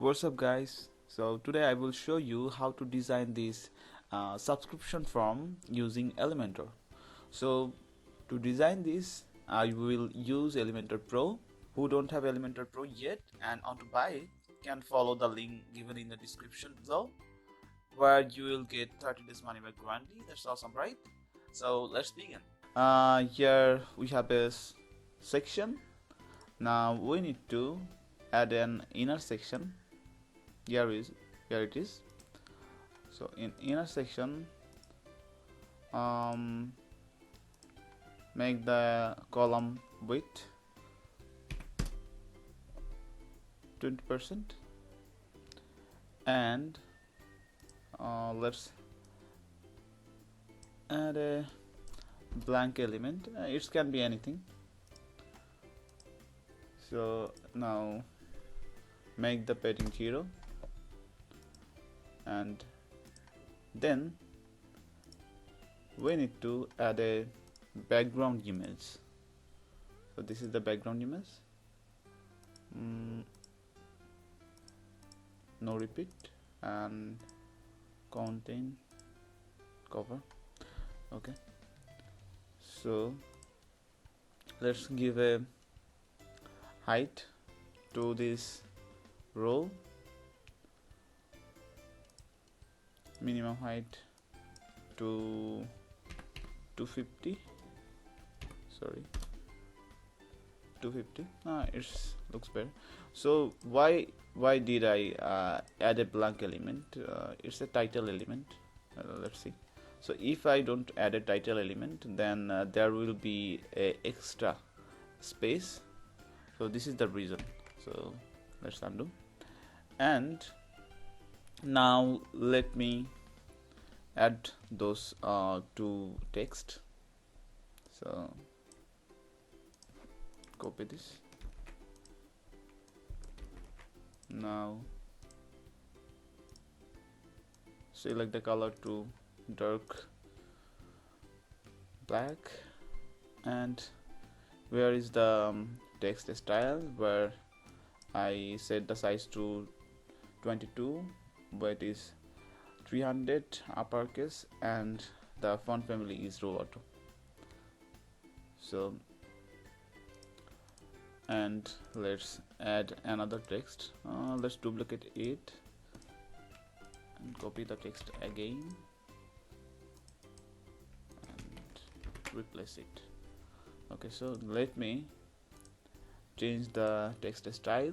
What's up, guys? So today I will show you how to design this subscription form using Elementor. So to design this I will use Elementor Pro. Who don't have Elementor Pro yet and want to buy it can follow the link given in the description below, where you will get 30 days money back guarantee. That's awesome, right? So let's begin. Here we have a section. Now we need to add an inner section. Here it is. So in inner section, make the column width 20% and let's add a blank element. It can be anything. So now make the padding 0 and then we need to add a background image. So this is the background image. No repeat and contain cover. Okay, so let's give a height to this row. Minimum height to 250. Sorry, 250. It looks better. So why did I add a blank element? It's a title element. Let's see. So if I don't add a title element, then there will be a extra space. So this is the reason. So let's undo. And now let me add those two text. So copy this. Now select the color to dark black, and where is the text style, where I set the size to 22, but is 300 uppercase, and the font family is Roboto. So and let's add another text. Let's duplicate it and copy the text again and replace it. Okay, so let me change the text style.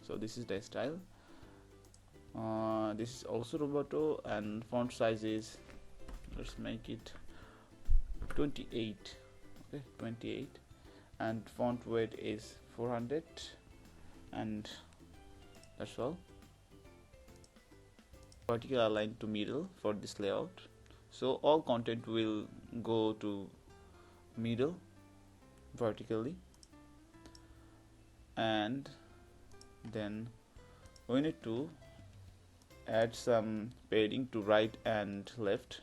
So this is the style. This is also Roboto, and font size is, let's make it 28. Okay, 28, and font weight is 400, and that's all. Vertical align to middle for this layout, so all content will go to middle vertically. And then we need to add some padding to right and left.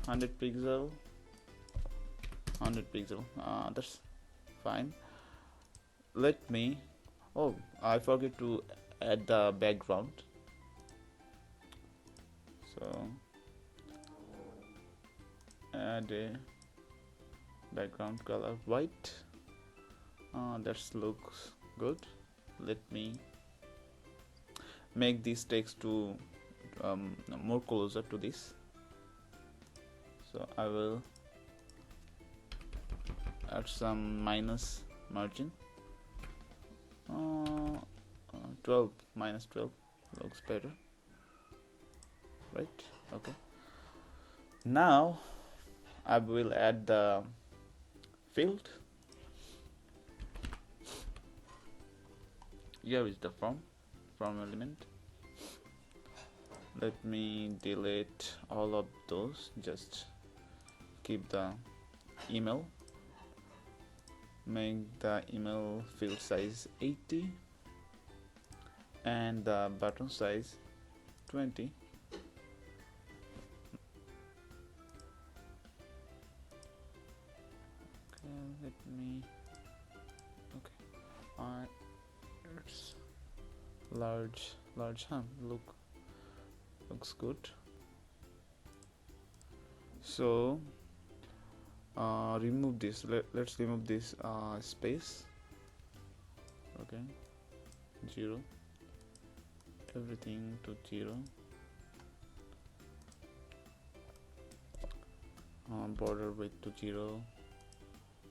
100 pixel, 100 pixel. That's fine. Let me, oh, I forget to add the background. So add a background color white. That looks good. Let me make this text to more closer to this. So I will add some minus margin. 12 minus 12 looks better, right? Okay, now I will add the field. Here is the form element. Let me delete all of those, just keep the email. Make the email field size 80 and the button size 20. Okay, let me, okay, let's large looks good. So remove this. Let's remove this space. Okay, 0, everything to 0. Border width to 0,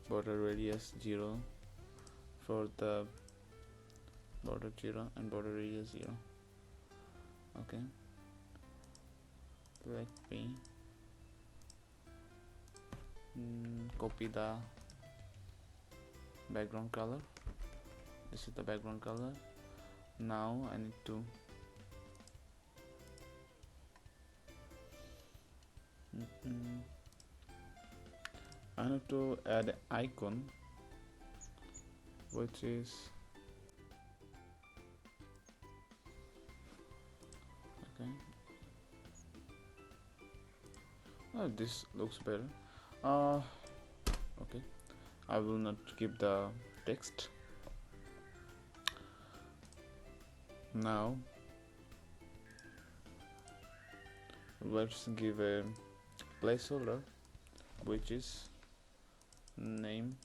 border radius 0, for the border 0 and border radius 0. Okay, let me copy the background color. This is the background color. Now I need to add an icon, which is okay. Oh, this looks better. Okay, I will not keep the text. Now let's give a placeholder, which is name.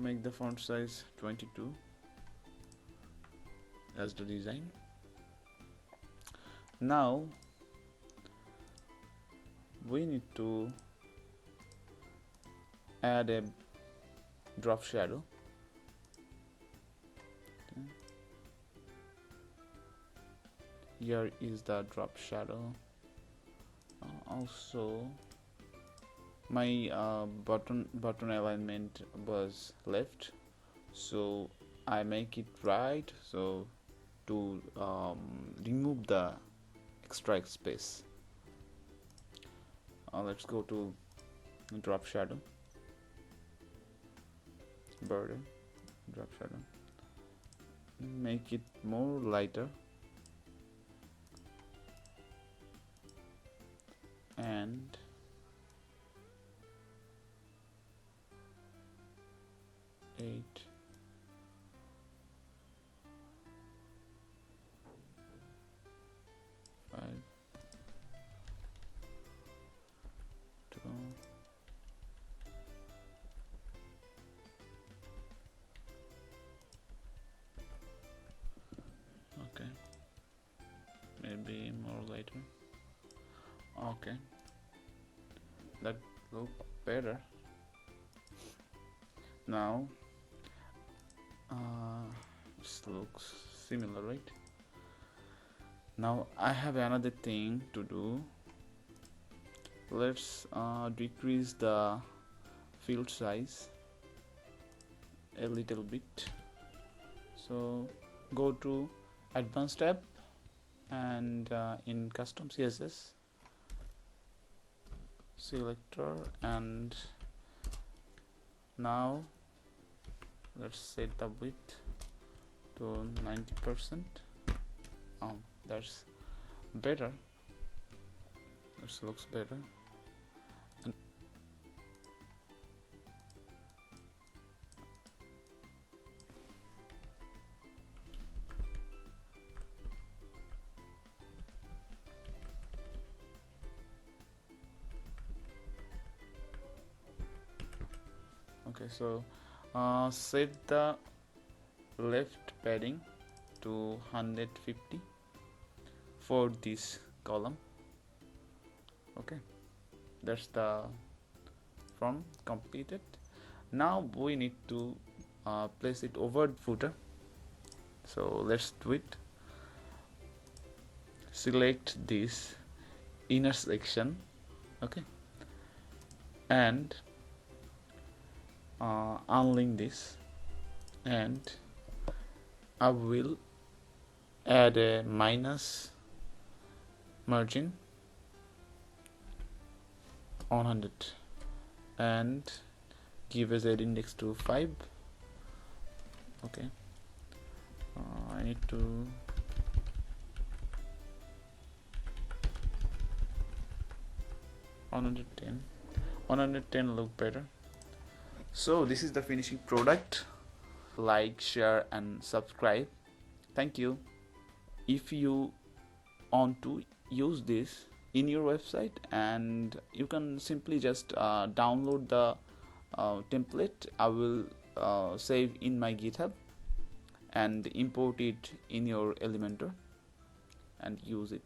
Make the font size 22 as the design. Now we need to add a drop shadow. Okay. Here is the drop shadow. Also my button alignment was left, so I make it right, so to remove the extra space. Let's go to drop shadow, border, drop shadow, make it more lighter, and eight, five, 2, okay, maybe more later. Okay, that look better. Now this looks similar, right? Now I have another thing to do. Let's decrease the field size a little bit. So go to Advanced tab and in Custom CSS, selector, and now let's set the width to 90%. That's better. This looks better. And okay, so set the left padding to 150 for this column. Okay, that's the form completed. Now we need to place it over the footer, so let's do it. Select this inner section, okay, and unlink this, and I will add a minus margin 100 and give a z index to 5. Okay, I need to 110. 110 look better. So this is the finishing product. Like, share and subscribe. Thank you. If you want to use this in your website, and you can simply just download the template. I will save in my GitHub and import it in your Elementor and use it.